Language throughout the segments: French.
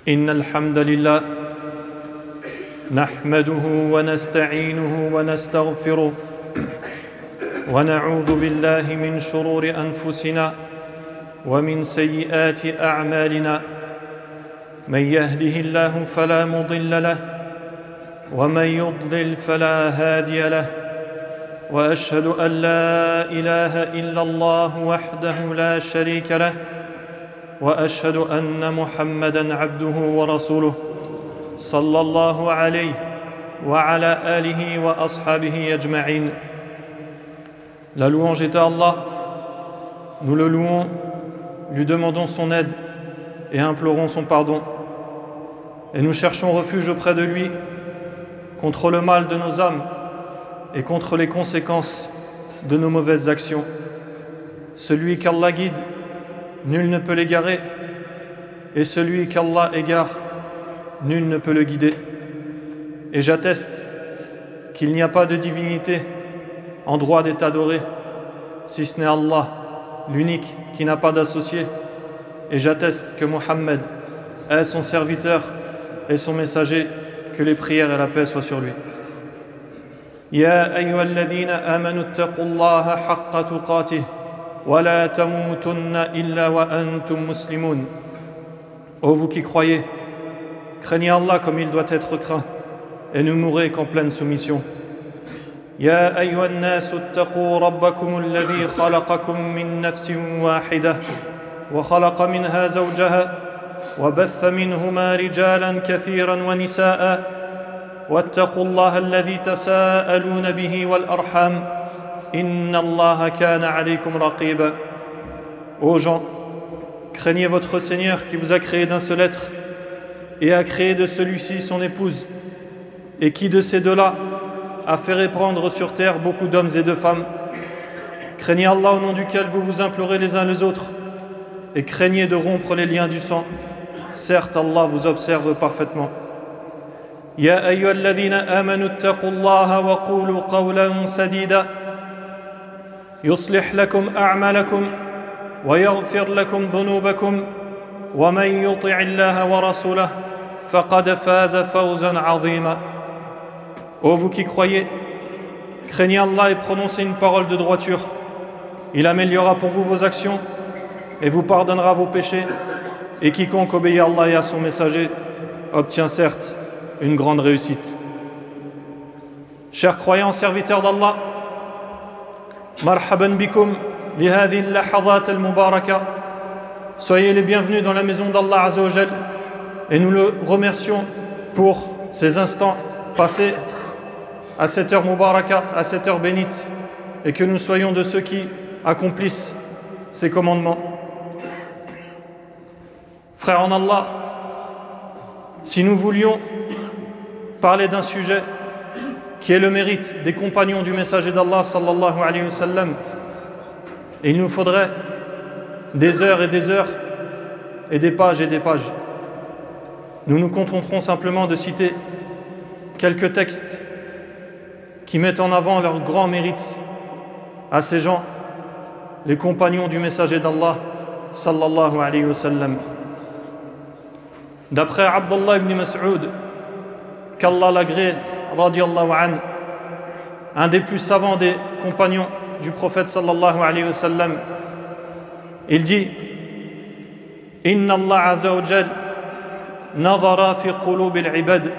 إن الحمد لله نحمده ونستعينه ونستغفره ونعوذ بالله من شرور أنفسنا ومن سيئات أعمالنا من يهده الله فلا مضل له ومن يضلل فلا هادي له وأشهد أن لا إله إلا الله وحده لا شريك له وأشهد أن محمدًا عبده ورسوله صلى الله عليه وعلى آله وأصحابه أجمعين. La louange est à Allah, nous le louons, lui demandons son aide et implorons son pardon. Et nous cherchons refuge auprès de lui contre le mal de nos âmes et contre les conséquences de nos mauvaises actions. Celui qu'Allah guide, nul ne peut l'égarer, et celui qu'Allah égare, nul ne peut le guider. Et j'atteste qu'il n'y a pas de divinité en droit d'être adoré, si ce n'est Allah, l'unique qui n'a pas d'associé. Et j'atteste que Mohammed est son serviteur et son messager, que les prières et la paix soient sur lui. Ya ayyuhalladhina amanu ittaqullaha haqqa tuqatih wa la tamutunna illa wa antum muslimun. Ô vous qui croyez, craignez Allah comme il doit être craint et ne mourrez qu'en pleine soumission. Ya ayyuhan nasu ittaqu rabbakum alladhi khalaqakum min nafsin wahidah wa khalaqa minha zawjaha wa batha minhuma rijalan kathiran wa nisaa واتقوا الله الذي تساءلون به والأرحام إن الله كان عليكم رقيبا. Ô gens, craignez votre Seigneur qui vous a créé d'un seul être et a créé de celui-ci son épouse, et qui de ces deux-là a fait répandre sur terre beaucoup d'hommes et de femmes. Craignez Allah au nom duquel vous vous implorez les uns les autres, et craignez de rompre les liens du sang. Certes, Allah vous observe parfaitement. يا أيها الذين آمنوا اتقوا الله وقولوا قولا سديدا يصلح لكم أعمالكم ويغفر لكم ذنوبكم ومن يطع الله ورسوله فقد فاز فوزا عظيما. Ô vous qui croyez, craignez Allah et prononcez une parole de droiture. Il améliorera pour vous vos actions et vous pardonnera vos péchés. Et quiconque obéit à Allah et à son messager obtient certes une grande réussite. Chers croyants, serviteurs d'Allah, marhaban bikum li hadhihi al-lahazat al-mubaraka. Soyez les bienvenus dans la maison d'Allah Azza wa Jal, et nous le remercions pour ces instants passés à cette heure mubaraka, à cette heure bénite, et que nous soyons de ceux qui accomplissent ses commandements. Frères en Allah, si nous voulions parler d'un sujet qui est le mérite des compagnons du messager d'Allah sallallahu alayhi wa sallam, il nous faudrait des heures et des heures et des pages et des pages. Nous nous contenterons simplement de citer quelques textes qui mettent en avant leur grand mérite à ces gens, les compagnons du messager d'Allah sallallahu alayhi wa sallam. D'après Abdullah ibn Mas'ud, qu'Allah l'agrée, radiallahu anhu, un des plus savants des compagnons du prophète sallallahu alayhi wa sallam, il dit: Inna Allah azza wa jal nazara fi qulub al-ibad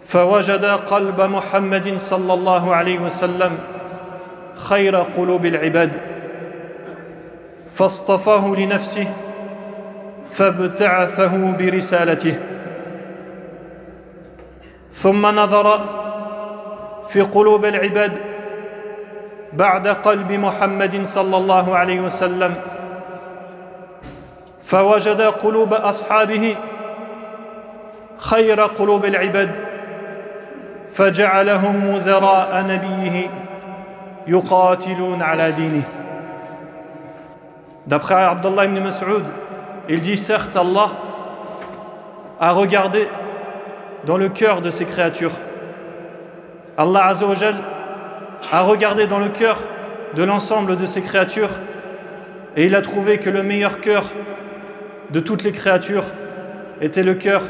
fawajada qalba Muhammadin sallallahu alayhi wa sallam khayra qulub al-ibad fastafahu li nafsihi fabta'athahu bi risalatihi. ثم نظر في قلوب العباد بعد قلب محمد صلى الله عليه وسلم فوجد قلوب أصحابه خير قلوب العباد فجعلهم وزراء نبيه يقاتلون على دينه. D'après Abdullah ibn Mas'ud, il dit: certes, Allah a regardé dans le cœur de ses créatures. Allah Azza wa Jal a regardé dans le cœur de l'ensemble de ses créatures et il a trouvé que le meilleur cœur de toutes les créatures était le cœur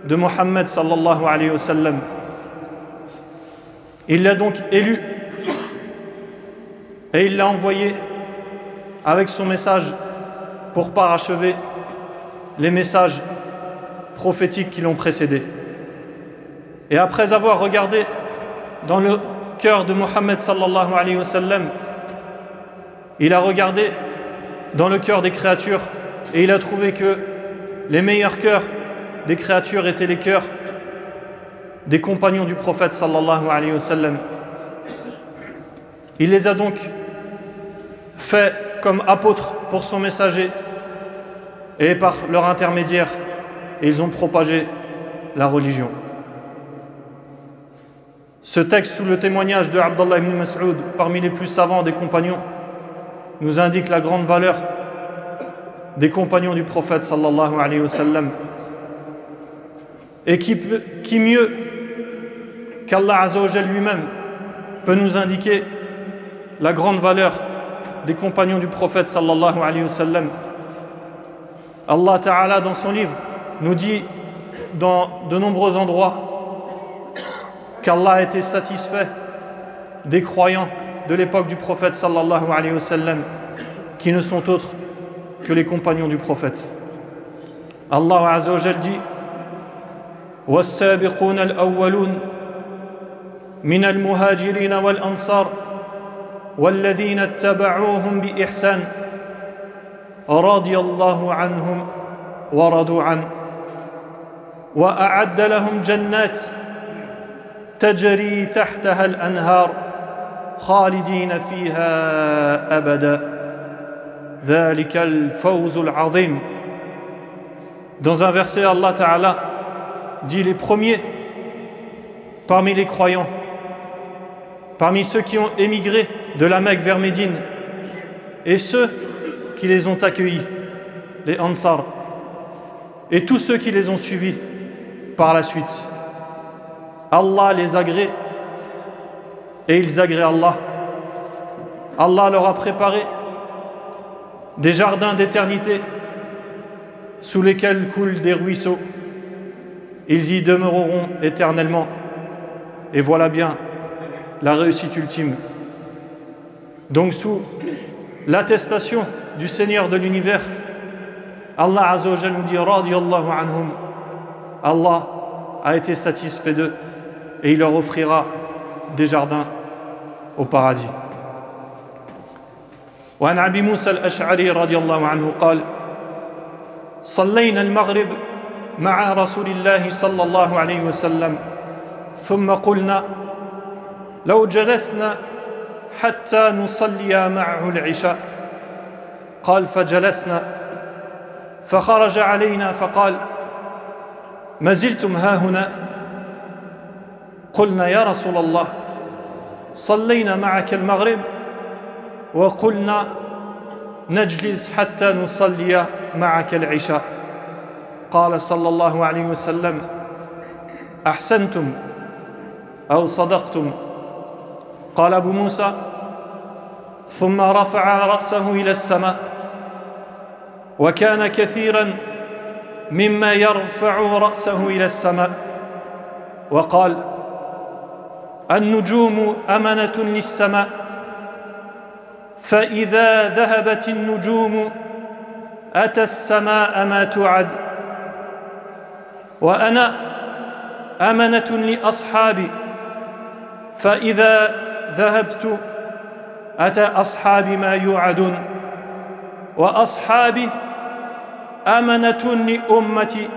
de Mohammed sallallahu alayhi wa sallam. Il l'a donc élu et il l'a envoyé avec son message pour parachever les messages prophétiques qui l'ont précédé. Et après avoir regardé dans le cœur de Mohammed sallallahu alayhi wa sallam, il a regardé dans le cœur des créatures et il a trouvé que les meilleurs cœurs des créatures étaient les cœurs des compagnons du prophète sallallahu alayhi wa sallam. Il les a donc fait comme apôtres pour son messager et par leur intermédiaire, ils ont propagé la religion. Ce texte, sous le témoignage de Abdallah ibn Mas'ud, parmi les plus savants des compagnons, nous indique la grande valeur des compagnons du prophète sallallahu alayhi wa sallam. Et qui mieux qu'Allah Azza wa Jal lui-même peut nous indiquer la grande valeur des compagnons du prophète sallallahu alayhi wa sallam. Allah Ta'ala dans son livre nous dit dans de nombreux endroits qu'Allah a été satisfait des croyants de l'époque du prophète sallallahu alayhi wa sallam qui ne sont autres que les compagnons du prophète. Allah Azza wa Jal dit وَالسَّابِقُونَ الْأَوَّلُونَ مِنَ الْمُهَاجِرِينَ وَالْأَنصَارِ وَالَّذِينَ اتَّبَعُوهُمْ بِإِحْسَانٍ رضي الله عنهم ورضوا عنه وأعد لهم جنات تجري تحتها الأنهار خالدين فيها أبدا ذلك الفوز العظيم. Dans un verset, Allah Ta'ala dit les premiers parmi les croyants, parmi ceux qui ont émigré de la Mecque vers Médine et ceux qui les ont accueillis, les Ansar, et tous ceux qui les ont suivis par la suite. Allah les agrée et ils agréent Allah. Allah leur a préparé des jardins d'éternité sous lesquels coulent des ruisseaux. Ils y demeureront éternellement. Et voilà bien la réussite ultime. Donc sous l'attestation du Seigneur de l'univers, Allah Azza wa Jal nous dit radiyallahu anhum. Allah a été satisfait d'eux et il leur offrira des jardins au paradis. وعن أبي موسى الأشعري رضي الله عنه قال صلينا المغرب مع رسول الله صلى الله عليه وسلم ثم قلنا لو جلسنا حتى نصلي معه العشاء قال فجلسنا فخرج علينا فقال ما زلتم هاهنا قلنا يا رسول الله صلينا معك المغرب وقلنا نجلس حتى نصلي معك العشاء قال صلى الله عليه وسلم أحسنتم أو صدقتم قال أبو موسى ثم رفع رأسه إلى السماء وكان كثيرا مما يرفع رأسه إلى السماء وقال النجوم أمنة للسماء فإذا ذهبت النجوم أتى السماء ما توعد وأنا أمنة لأصحابي فإذا ذهبت أتى أصحابي ما يوعدون وأصحابي أمنة لأمتي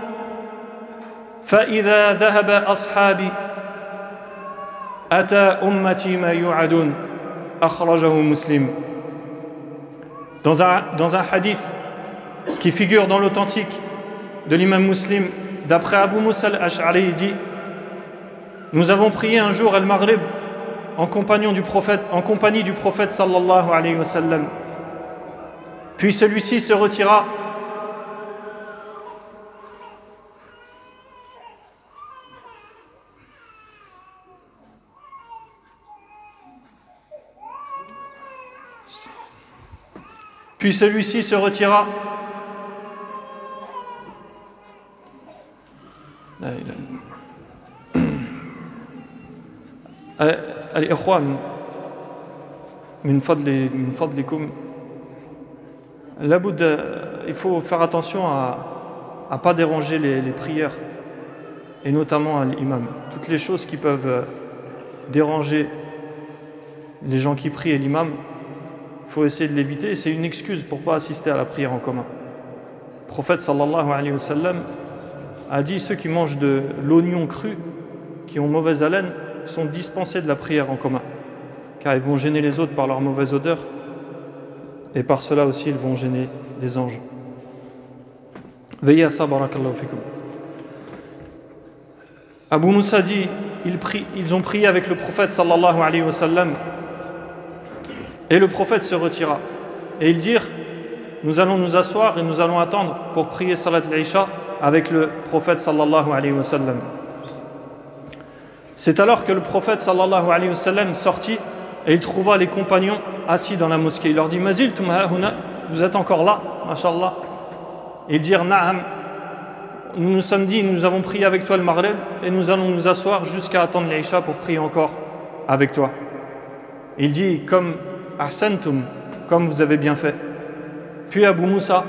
فإذا ذهب أصحابي أتى أمتي ما يوعدون أخرجه مسلم. Dans un hadith qui figure dans l'authentique de l'imam Muslim, d'après Abu Musa al-Ash'ari, il dit: nous avons prié un jour al-Maghrib en compagnie du prophète sallallahu alayhi wa sallam. Puis celui-ci se retira لا إله. الإخوان من فضلكم il faut faire attention à ne pas déranger les prières et notamment à l'imam. Toutes les choses qui peuvent déranger les gens qui prient et l'imam, il faut essayer de l'éviter. C'est une excuse pour ne pas assister à la prière en commun. Le prophète sallallahu alayhi wa sallam a dit: ceux qui mangent de l'oignon cru, qui ont mauvaise haleine, sont dispensés de la prière en commun, car ils vont gêner les autres par leur mauvaise odeur, et par cela aussi ils vont gêner les anges. Veillez à ça, barakallahu fikum. Abu Moussa dit: ils ont prié avec le prophète sallallahu alayhi wa sallam, et le prophète se retira. Et ils dirent: nous allons nous asseoir et nous allons attendre pour prier salat al-Isha avec le prophète sallallahu alayhi wa sallam. C'est alors que le prophète sallallahu alayhi wa sallam sortit et il trouva les compagnons assis dans la mosquée. Il leur dit: Maziltum hahuna, vous êtes encore là, mashallah. Ils dirent: Na'am, nous nous sommes dit, nous avons prié avec toi le Maghrib et nous allons nous asseoir jusqu'à attendre l'Isha pour prier encore avec toi. Il dit: comme ahsantum, comme vous avez bien fait. Puis Abu Moussa,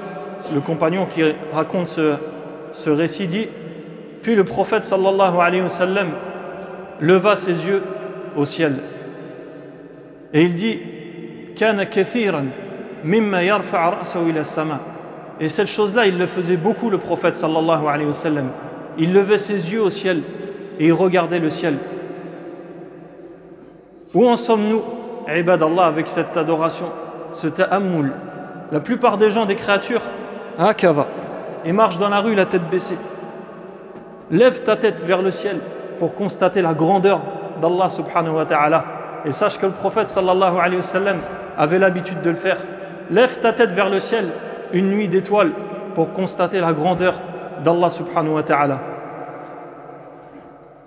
le compagnon qui raconte ce récit, dit: puis le prophète sallallahu alayhi wa sallam leva ses yeux au ciel et il dit: kana kathiran mimma yarfa' ra'sahu ila as-sama'. Et cette chose-là, il le faisait beaucoup, le prophète sallallahu alayhi wa sallam. Il levait ses yeux au ciel et il regardait le ciel. Où en sommes-nous, ibadallah, avec cette adoration, ce ta'ammul? La plupart des gens, des créatures, hakava, et marchent dans la rue la tête baissée. Lève ta tête vers le ciel pour constater la grandeur d'Allah subhanahu wa ta'ala. Et sache que le prophète sallallahu alayhi wa sallam avait l'habitude de le faire. Lève ta tête vers le ciel une nuit d'étoiles pour constater la grandeur d'Allah subhanahu wa ta'ala.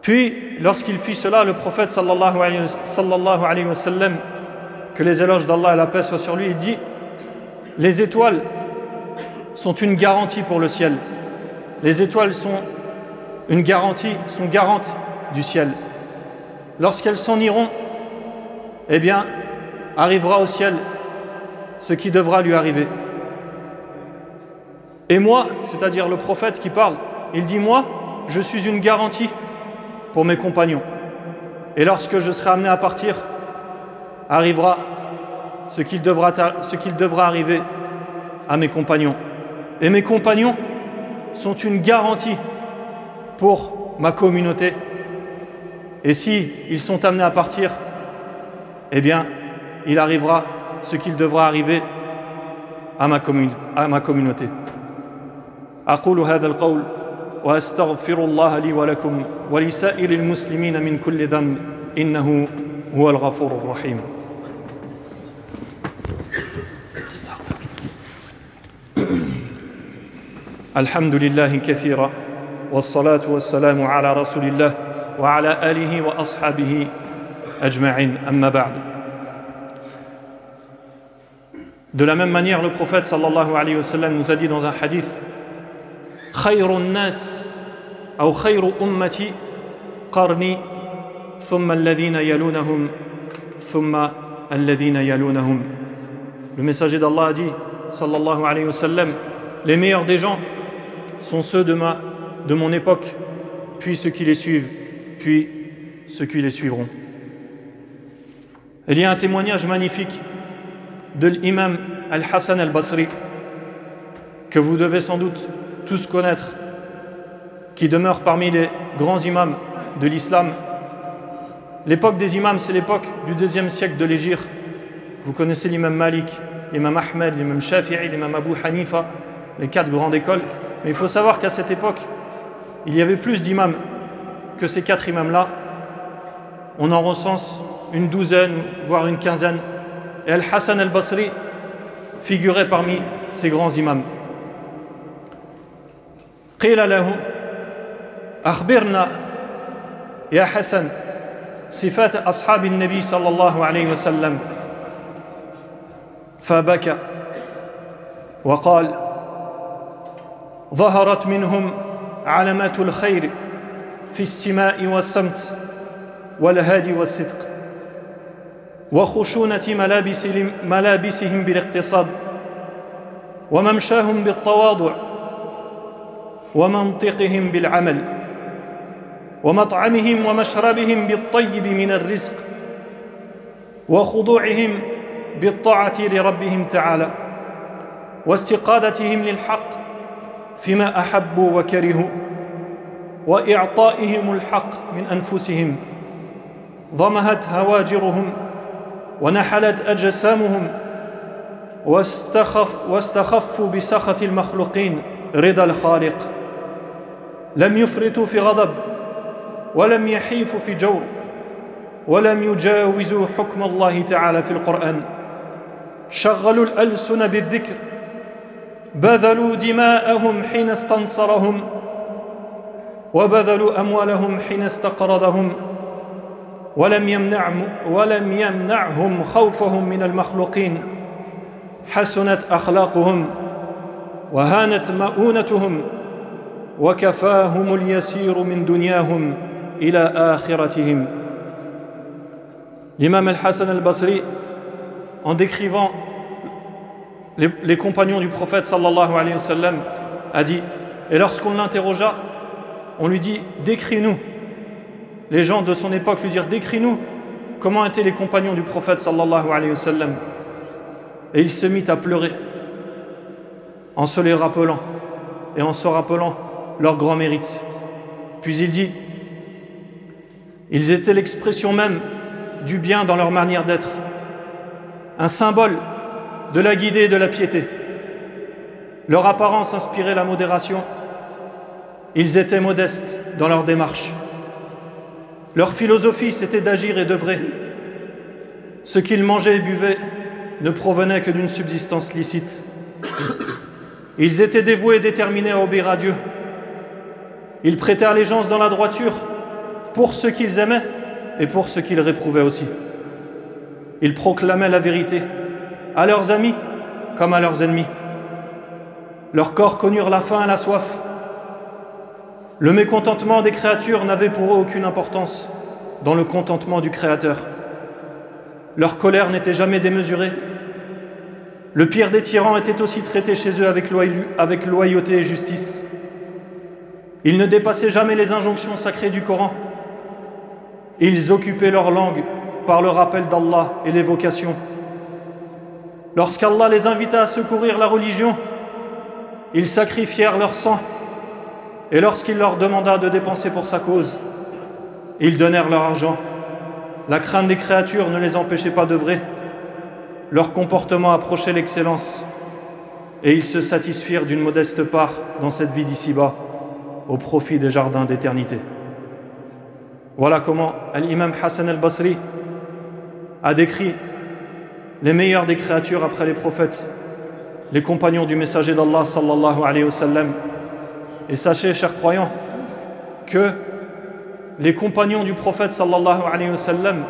Puis, lorsqu'il fit cela, le prophète sallallahu alayhi wa sallam, que les éloges d'Allah et la paix soient sur lui, il dit: les étoiles sont une garantie pour le ciel. Les étoiles sont une garantie, sont garantes du ciel. Lorsqu'elles s'en iront, eh bien, arrivera au ciel ce qui devra lui arriver. Et moi, c'est-à-dire le prophète qui parle, il dit: moi, je suis une garantie pour mes compagnons. Et lorsque je serai amené à partir, arrivera ce qu'il devra arriver à mes compagnons. Et mes compagnons sont une garantie pour ma communauté. Et si ils sont amenés à partir, eh bien, il arrivera ce qu'il devra arriver à ma communauté. أقول هذا القول وأستغفر الله لي ولكم ولسائر المسلمين من كل ذنب إنه هو الغفور الرحيم. الحمد لله كثيرا والصلاة والسلام على رسول الله وعلى آله وأصحابه أجمعين أما بعد. De la même manière, le prophète sallallahu alayhi wa sallam nous a dit dans un hadith: خير الناس أو خير أمتي قرني ثم الذين يلونهم ثم الذين يلونهم. Le messager d'Allah a dit sallallahu alayhi wa sallam: les meilleurs des gens sont ceux de mon époque, puis ceux qui les suivent, puis ceux qui les suivront. Il y a un témoignage magnifique de l'imam Al-Hassan Al-Basri que vous devez sans doute tous connaître, qui demeure parmi les grands imams de l'islam. L'époque des imams, c'est l'époque du 2e siècle de l'Hégire. Vous connaissez l'imam Malik, l'imam Ahmed, l'imam Shafi'i, l'imam Abu Hanifa, les 4 grandes écoles. Mais il faut savoir qu'à cette époque, il y avait plus d'imams que ces 4 imams-là. On en recense une douzaine, voire une quinzaine. Et Al-Hassan Al-Basri figurait parmi ces grands imams. قيل له: أخبرنا يا حسن صفات أصحاب النبي صلى الله عليه وسلم. فبكى وقال: ظهرت منهم علامات الخير في السماء والسمت والهادي والصدق وخشونة ملابسهم بالاقتصاد وممشاهم بالتواضع ومنطقهم بالعمل ومطعمهم ومشربهم بالطيب من الرزق وخضوعهم بالطاعة لربهم تعالى واستقادتهم للحق فيما أحبوا وكرهوا وإعطائهم الحق من أنفسهم ضمهت هواجرهم ونحلت أجسامهم واستخفوا بسخط المخلوقين رضا الخالق لم يفرطوا في غضب ولم يحيفوا في جور ولم يجاوزوا حكم الله تعالى في القرآن شغلوا الألسن بالذكر بذلوا دماءهم حين استنصرهم وبذلوا أموالهم حين استقرضهم ولم يمنعهم خوفهم من المخلوقين حسنت أخلاقهم وهانت مؤونتهم وكفاهم اليسير من دنياهم إلى آخرتهم. L'imam Al-Hassan Al-Basri, en décrivant les compagnons du prophète sallallahu alayhi wa sallam, a dit, et lorsqu'on l'interrogea, on lui dit, décris-nous. Les gens de son époque lui dirent, décris-nous comment étaient les compagnons du prophète sallallahu alayhi wa sallam. Et il se mit à pleurer en se les rappelant et en se rappelant leur grand mérite. Puis il dit, ils étaient l'expression même du bien dans leur manière d'être, un symbole de la guidée et de la piété. Leur apparence inspirait la modération. Ils étaient modestes dans leur démarche. Leur philosophie, c'était d'agir et d'œuvrer. Ce qu'ils mangeaient et buvaient ne provenait que d'une subsistance licite. Ils étaient dévoués et déterminés à obéir à Dieu. Ils prêtaient allégeance dans la droiture pour ceux qu'ils aimaient et pour ceux qu'ils réprouvaient aussi. Ils proclamaient la vérité à leurs amis comme à leurs ennemis. Leurs corps connurent la faim et la soif. Le mécontentement des créatures n'avait pour eux aucune importance dans le contentement du Créateur. Leur colère n'était jamais démesurée. Le pire des tyrans était aussi traité chez eux avec loyauté et justice. Ils ne dépassaient jamais les injonctions sacrées du Coran. Ils occupaient leur langue par le rappel d'Allah et l'évocation. Lorsqu'Allah les invita à secourir la religion, ils sacrifièrent leur sang. Et lorsqu'il leur demanda de dépenser pour sa cause, ils donnèrent leur argent. La crainte des créatures ne les empêchait pas d'œuvrer. Leur comportement approchait l'excellence. Et ils se satisfirent d'une modeste part dans cette vie d'ici-bas, au profit des jardins d'éternité. Voilà comment l'imam Hassan al-Basri a décrit les meilleurs des créatures après les prophètes, les compagnons du messager d'Allah sallallahu alayhi wa sallam. Et sachez, chers croyants, que les compagnons du prophète sallallahu alayhi wa sallam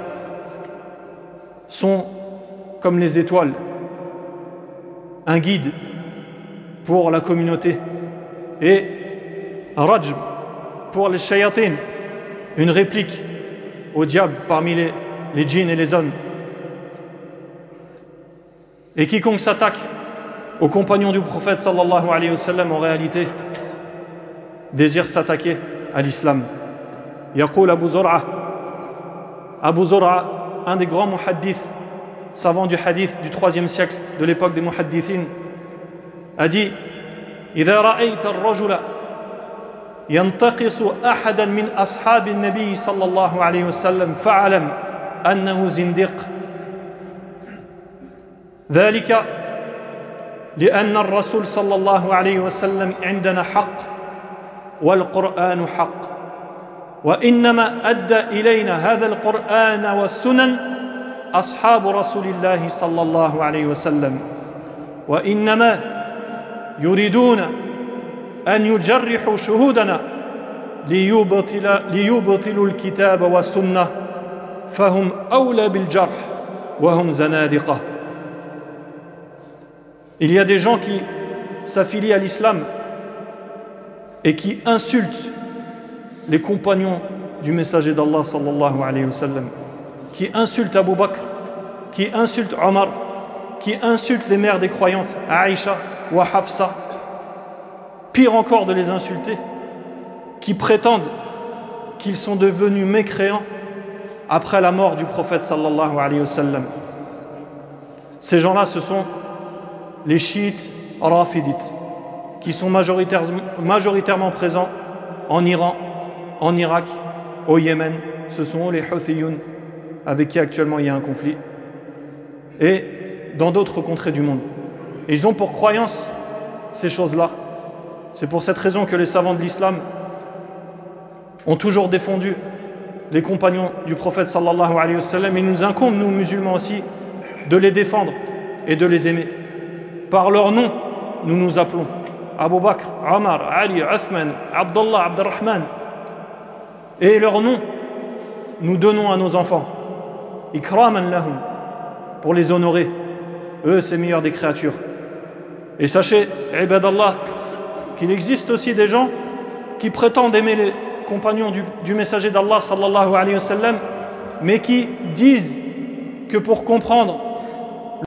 sont comme les étoiles, un guide pour la communauté et un rajm pour les shayatin, une réplique au diable parmi les djinns et les hommes. Et quiconque s'attaque aux compagnons du prophète sallallahu alayhi wa sallam en réalité désire s'attaquer à l'islam. Yaqul Abu Zur'a, un des grands muhaddiths, savants du hadith du 3e siècle de l'époque des muhaddithin, a dit إذا رأيت الرجل ينتقص أحدا من أصحاب النبي صلى الله عليه وسلم فاعلم أنه زنديق ذلك لأن الرسول صلى الله عليه وسلم عندنا حق والقرآن حق وإنما أدى إلينا هذا القرآن والسنن أصحاب رسول الله صلى الله عليه وسلم وإنما يريدون أن يجرحوا شهودنا ليبطلوا الكتاب والسنة فهم أولى بالجرح وهم زنادقة. Il y a des gens qui s'affilient à l'islam et qui insultent les compagnons du messager d'Allah sallallahu alayhi wa sallam, qui insultent Abu Bakr, qui insultent Omar, qui insultent les mères des croyantes, Aïcha ou Hafsa, pire encore de les insulter, qui prétendent qu'ils sont devenus mécréants après la mort du prophète sallallahu alayhi wa sallam. Ces gens-là, ce sont les chiites rafidites, qui sont majoritairement présents en Iran, en Irak, au Yémen. Ce sont les Houthiyun, avec qui actuellement il y a un conflit, et dans d'autres contrées du monde. Et ils ont pour croyance ces choses-là. C'est pour cette raison que les savants de l'islam ont toujours défendu les compagnons du prophète sallallahu alayhi wa sallam. Il nous incombe, nous musulmans aussi, de les défendre et de les aimer. Par leur nom, nous nous appelons Abu Bakr, Omar, Ali, Uthman, Abdullah, Abdurrahman. Et leur nom, nous donnons à nos enfants, ikraman lahum, pour les honorer. Eux, c'est meilleurs des créatures. Et sachez, ibadallah, qu'il existe aussi des gens qui prétendent aimer les compagnons du messager d'Allah sallallahu alayhi wa sallam, mais qui disent que pour comprendre